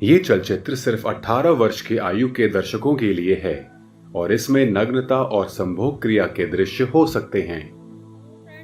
ये चलचित्र सिर्फ 18 वर्ष की आयु के दर्शकों के लिए है और इसमें नग्नता और संभोग क्रिया के दृश्य हो सकते हैं।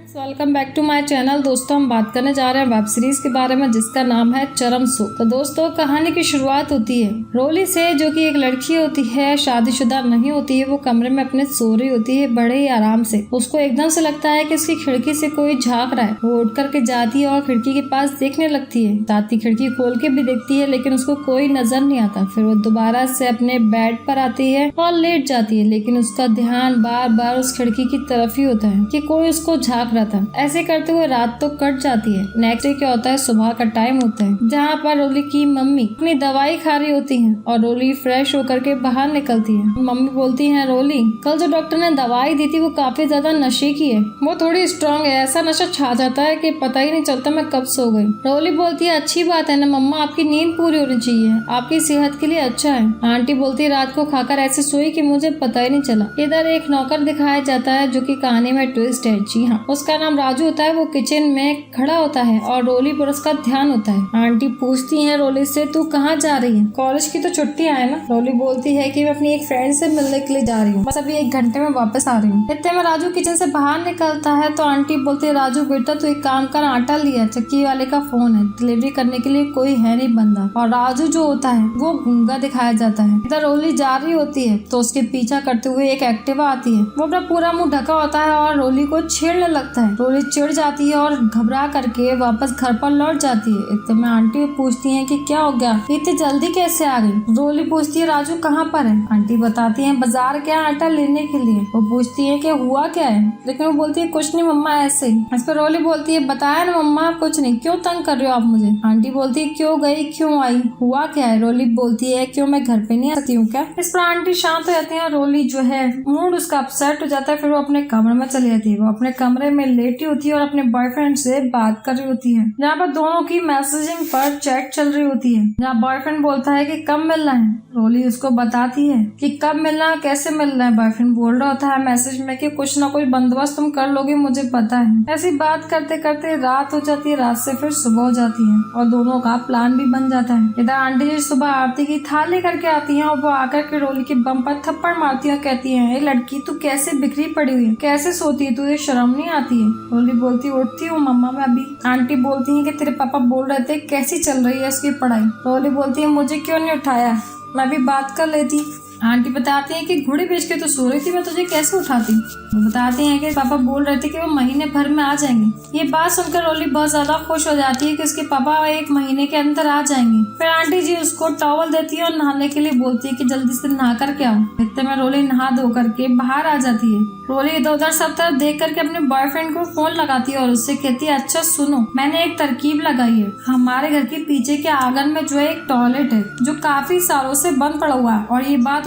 Welcome back to my channel. दोस्तों, हम बात करने जा रहे हैं वेब सीरीज के बारे में जिसका नाम है चरम सुख। तो दोस्तों, कहानी की शुरुआत होती है रोली से, जो कि एक लड़की होती है, शादीशुदा नहीं होती है। वो कमरे में अपने सो रही होती है बड़े ही आराम से। उसको एकदम से लगता है कि उसकी खिड़की से कोई झांक रहा है। वो उठ करके जाती है और खिड़की के पास देखने लगती है। साथ ही खिड़की खोल के भी देखती है, लेकिन उसको कोई नजर नहीं आता। फिर वो दोबारा से अपने बेड पर आती है और लेट जाती है, लेकिन उसका ध्यान बार बार उस खिड़की की तरफ ही होता है कि कोई उसको झांक रहा था। ऐसे करते हुए रात तो कट जाती है। नेक्स्ट डे क्या होता है, सुबह का टाइम होता है जहाँ पर रोली की मम्मी अपनी दवाई खा रही होती है और रोली फ्रेश होकर के बाहर निकलती है। मम्मी बोलती है, रोली, कल जो डॉक्टर ने दवाई दी थी वो काफी ज्यादा नशे की है, वो थोड़ी स्ट्रॉन्ग है। ऐसा नशा छा जाता है कि पता ही नहीं चलता मैं कब सो गई। रोली बोलती है, अच्छी बात है ना मम्मा, आपकी नींद पूरी होनी चाहिए, आपकी सेहत के लिए अच्छा है। आंटी बोलती है, रात को खाकर ऐसे सोई कि मुझे पता ही नहीं चला। इधर एक नौकर दिखाया जाता है जो कि कहानी में ट्विस्ट है। जी हाँ, उसका नाम राजू होता है। वो किचन में खड़ा होता है और रोली पर उसका ध्यान होता है। आंटी पूछती है रोली से, तू कहाँ जा रही है? कॉलेज की तो छुट्टियां है ना। रोली बोलती है कि मैं अपनी एक फ्रेंड से मिलने के लिए जा रही हूँ, बस अभी 1 घंटे में वापस आ रही हूँ। इतने में राजू किचन से बाहर निकलता है तो आंटी बोलती है, राजू बेटा तू एक काम कर, आटा लिया, चक्की वाले का फोन है, डिलीवरी करने के लिए कोई है नहीं बंदा। और राजू जो होता है वो गूंगा दिखाया जाता है। इधर रोली जा रही होती है तो उसके पीछा करते हुए एक एक्टिवा आती है। वो अपना पूरा मुंह ढका होता है और रोली को छेड़ने लगता है। रोली चिढ़ जाती है और घबरा करके वापस घर पर लौट जाती है। इतने में आंटी पूछती है कि क्या हो गया, इतनी जल्दी कैसे आ गई? रोली पूछती है, राजू कहाँ पर है? आंटी बताती है, बाजार गया आटा लेने के लिए। वो पूछती है कि हुआ क्या है, लेकिन वो बोलती है, कुछ नहीं मम्मा, ऐसे ही। इस पर रोली बोलती है, बताया ना मम्मा, कुछ नहीं, क्यों तंग कर रहे हो आप मुझे? आंटी बोलती है, क्यों गई, क्यों आई, हुआ क्या है? रोली बोलती है, क्यों मैं घर पे नहीं आ सकती हूँ क्या? इस पर आंटी शांत हो जाती है और रोली जो है मूड उसका अपसेट हो जाता है। फिर वो अपने कमरे में चली जाती है। वो अपने कमरे में लेटी होती है और अपने बॉयफ्रेंड से बात कर रही होती है, जहाँ पर दोनों की मैसेजिंग पर चैट चल रही होती है। जहाँ बॉयफ्रेंड बोलता है कि कब मिलना है। रोली उसको बताती है कि कब मिलना, कैसे मिलना है। बॉयफ्रेंड बोल रहा होता है मैसेज में कि कुछ ना कुछ बंदोबस्त तुम कर लोगे, मुझे पता है। ऐसी बात करते करते रात हो जाती है। रात से फिर सुबह हो जाती है और दोनों का प्लान भी बन जाता है। इधर आंटी जी सुबह आरती की थाली करके आती है और वो आकर के रोली के बम पर थप्पड़ मारती है, कहती है, लड़की तू कैसे बिखरी पड़ी हुई है, कैसे सोती है, तुझे शर्म नहीं आती है? रोली बोलती, उठती हूँ मम्मा मैं अभी। आंटी बोलती है कि तेरे पापा बोल रहे थे, कैसी चल रही है उसकी पढ़ाई? रोली बोलती है, मुझे क्यों नहीं उठाया, मैं भी बात कर लेती। आंटी बताती है कि घोड़े बेच के तो सो रही थी, मैं तुझे कैसे उठाती? वो बताती हैं कि पापा बोल रहे थे कि वो महीने भर में आ जाएंगे। ये बात सुनकर रोली बहुत ज्यादा खुश हो जाती है कि उसके पापा 1 महीने के अंदर आ जाएंगे। फिर आंटी जी उसको टॉवल देती है और नहाने के लिए बोलती है कि जल्दी से नहा करके आओ। इतने में रोली नहा धो करके बाहर आ जाती है। रोली इधर उधर सब तरफ देख करके अपने बॉयफ्रेंड को फोन लगाती है और उससे कहती है, अच्छा सुनो, मैंने एक तरकीब लगाई है। हमारे घर के पीछे के आंगन में जो है एक टॉयलेट है जो काफी सालों से बंद पड़ा हुआ है और ये बात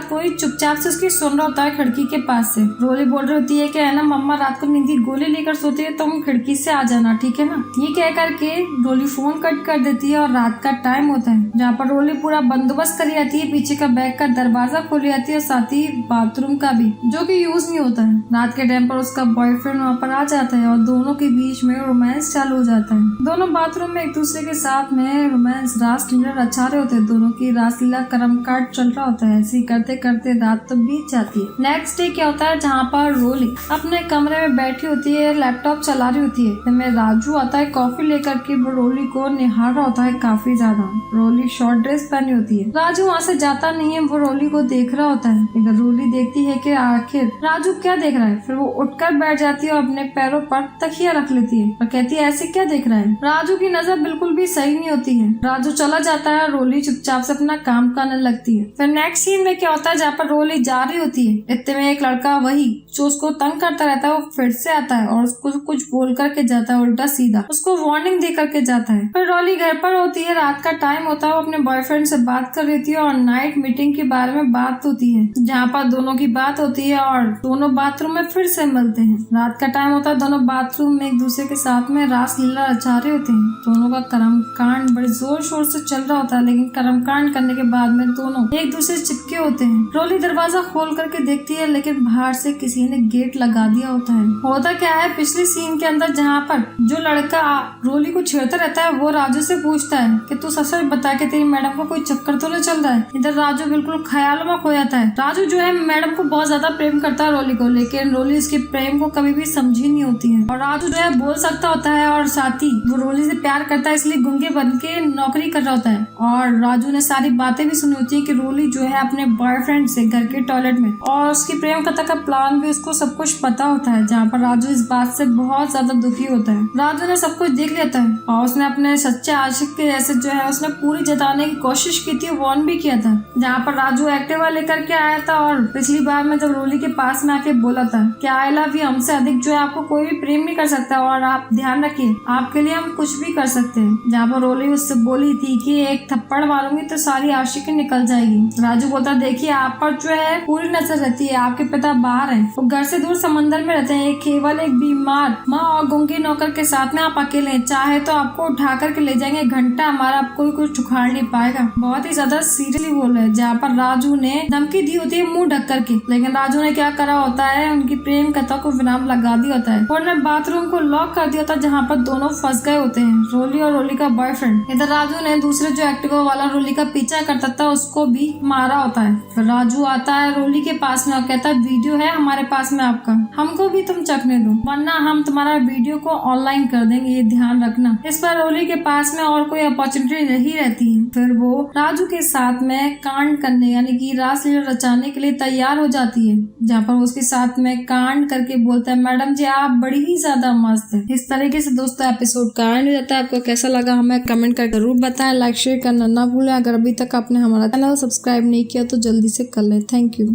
कोई चुपचाप से उसकी सुन रहा होता है खिड़की के पास से। रोली बोल रही होती है कि है ना मम्मा, रात को नींद की गोली लेकर सोती है, तुम खिड़की से आ जाना, ठीक है ना? ये कह करके रोली फोन कट कर देती है और रात का टाइम होता है जहाँ पर रोली पूरा बंदोबस्त करी जाती है। पीछे का बैग का दरवाजा खोली जाती है, साथ ही बाथरूम का भी, जो कि यूज नहीं होता है। रात के टाइम पर उसका बॉयफ्रेंड वहाँ पर आ जाता है और दोनों के बीच में रोमांस चालू हो जाता है। दोनों बाथरूम में एक दूसरे के साथ में रोमांस रासलीला रचा रहे होते हैं। दोनों की रासलीला कर्मकांड चल रहा होता है। ऐसे करते करते रात तो बीत जाती है। नेक्स्ट डे क्या होता है, जहाँ पर रोली अपने कमरे में बैठी होती है, लैपटॉप चला रही होती है। इसमें राजू आता है कॉफी लेकर के। वो रोली को निहार रहा होता है काफी ज्यादा। रोली शॉर्ट ड्रेस पहनी होती है। राजू वहाँ से जाता नहीं है, वो रोली को देख रहा होता है। अगर रोली देखती है कि आखिर राजू क्या देख रहा है, फिर वो उठकर बैठ जाती है और अपने पैरों पर तकिया रख लेती है और कहती है, ऐसे क्या देख रहा है? राजू की नजर बिल्कुल भी सही नहीं होती है। राजू चला जाता है, रोली चुपचाप से अपना काम करने लगती है। फिर नेक्स्ट सीन में क्या होता है, जहाँ पर रोली जा रही होती है, इतने में एक लड़का वही जो उसको तंग करता रहता है वो फिर से आता है और उसको कुछ बोल करके जाता है, उल्टा सीधा उसको वार्निंग दे करके जाता है। फिर रोली घर पर होती है, रात का टाइम होता है, वो अपने बॉयफ्रेंड से बात कर रही थी और नाइट मीटिंग के बारे बारे में बात होती है, जहाँ पर दोनों की बात होती है और दोनों बाथरूम में फिर से मिलते हैं। रात का टाइम होता है, दोनों बाथरूम में एक दूसरे के साथ में रासलीला रचा रहे होते हैं। दोनों का कर्म कांड बड़े जोर शोर से चल रहा होता है, लेकिन कर्म कांड करने के बाद में दोनों एक दूसरे से चिपके होते हैं। रोली दरवाजा खोल करके देखती है, लेकिन बाहर से किसी ने गेट लगा दिया होता है। होता क्या है, पिछले सीन के अंदर जहाँ पर जो लड़का रोली को छेड़ता रहता है वो राजू से पूछता है कि तू सच बता के तेरी मैडम को कोई चक्कर तो नहीं चल रहा है। इधर राजू बिल्कुल ख्यालों में खो जाता है। राजू जो है मैडम को बहुत ज्यादा प्रेम करता है रोली को, लेकिन रोली इसके प्रेम को कभी भी समझी नहीं होती है। और राजू जो है बोल सकता होता है और साथ ही वो रोली से प्यार करता है, इसलिए गूंगे बन के नौकरी कर रहा होता है। और राजू ने सारी बातें भी सुनी होती है कि रोली जो है अपने बॉयफ्रेंड से घर के टॉयलेट में, और उसकी प्रेम कथा का प्लान भी उसको सब कुछ पता होता है, जहाँ पर राजू इस बात से बहुत ज्यादा दुखी होता है। राजू ने सब कुछ देख लेता है और उसने अपने सच्चे आशिक के जैसे जो है उसने पूरी जताने की कोशिश की थी, वार्न भी किया था। जहाँ पर राजू एक्टिवा लेकर के आया था और पिछली बार में जब रोली के पास में आके बोला था कि आई लव यू, हमसे अधिक जो है आपको कोई भी प्रेम नहीं कर सकता और आप ध्यान रखिए आपके लिए हम कुछ भी कर सकते हैं। जहाँ पर रोली उससे बोली थी कि एक थप्पड़ मारूंगी तो सारी आशिकी निकल जाएगी। राजू बोलता देखिए आप पर जो है पूरी नजर रहती है, आपके पिता बाहर हैं, वो घर से दूर समंदर में रहते हैं, केवल एक बीमार माँ और गूंगे नौकर के साथ में आप अकेले हैं, चाहे तो आपको उठा करके ले जाएंगे, घंटा हमारा आपको कुछ उखाड़ नहीं पाएगा। बहुत ही ज्यादा सीरियसली बोल रहे हैं। जहाँ पर राजू ने धमकी दी होती है मुंह ढक करके, लेकिन राजू ने क्या करा होता है, उनकी प्रेम कथा को विराम लगा दिया होता है और ने बाथरूम को लॉक कर दिया होता है, जहाँ पर दोनों फंस गए होते हैं, रोली और रोली का बॉयफ्रेंड। इधर राजू ने दूसरे जो एक्टिवा वाला रोली का पीछा करता था उसको भी मारा होता है। फिर राजू आता है रोली के पास में और कहता है वीडियो है हमारे पास में आपका, हमको भी तुम चखने दो वरना हम तुम्हारा वीडियो को ऑनलाइन कर देंगे, ये ध्यान रखना। इस पर रोली के पास में और कोई अपॉर्चुनिटी नहीं रहती है। फिर वो राजू के साथ में कांड करने यानी कि रासलीला रचाने के लिए तैयार हो जाती है, जहाँ पर उसके साथ में कांड करके बोलता है मैडम जी आप बड़ी ही ज्यादा मस्त है। इस तरीके से दोस्तों एपिसोड का एंड हो जाता है। आपको कैसा लगा हमें कमेंट कर जरूर बताएं, लाइक शेयर करना ना भूलें। अगर अभी तक आपने हमारा चैनल सब्सक्राइब नहीं किया तो जल्दी से कर लें। Thank you.